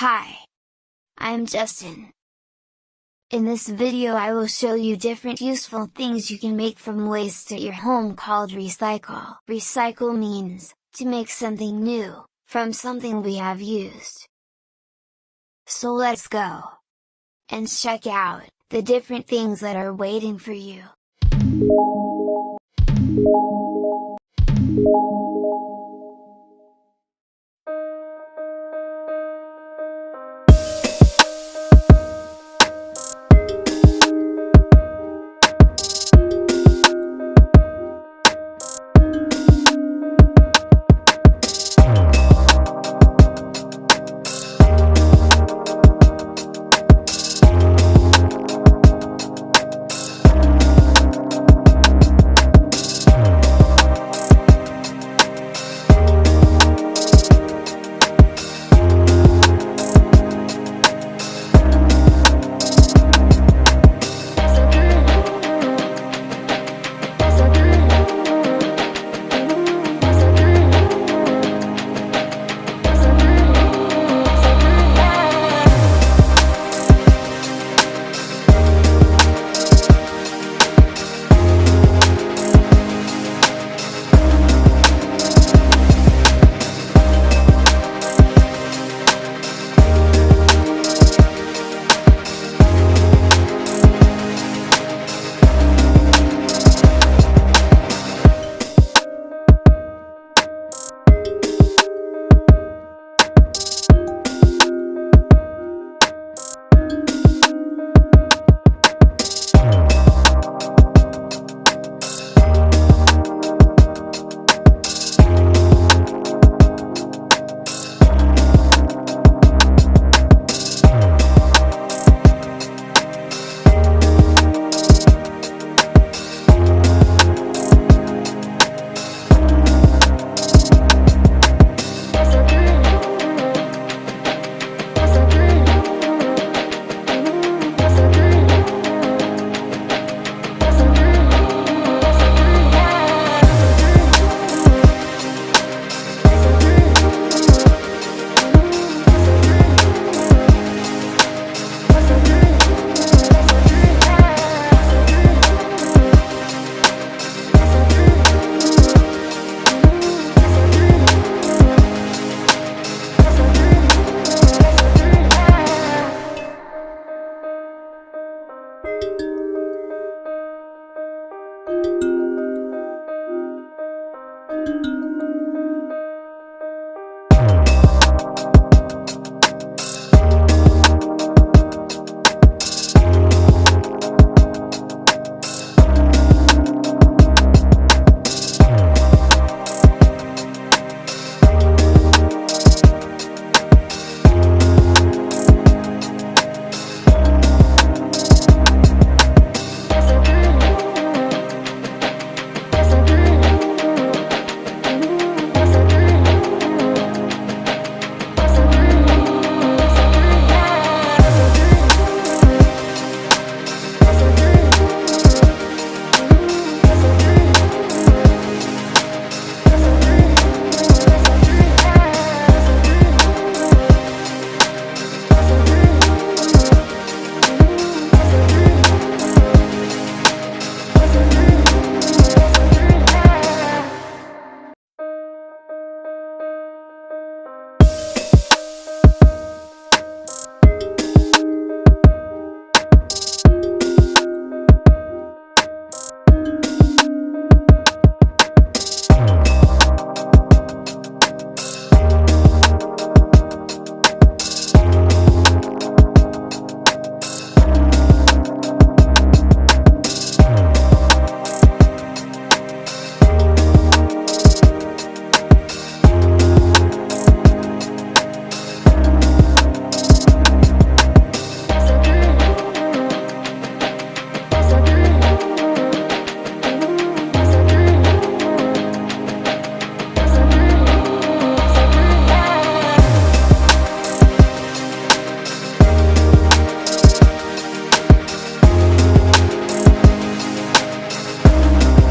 Hi, I'm Justin. In this video I will show you different useful things you can make from waste at your home called recycle. Recycle means, to make something new, from something we have used. So let's go! And check out, the different things that are waiting for you.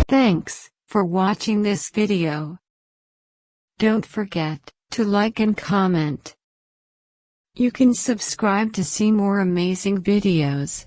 Thanks for watching this video. Don't forget to like and comment. You can subscribe to see more amazing videos.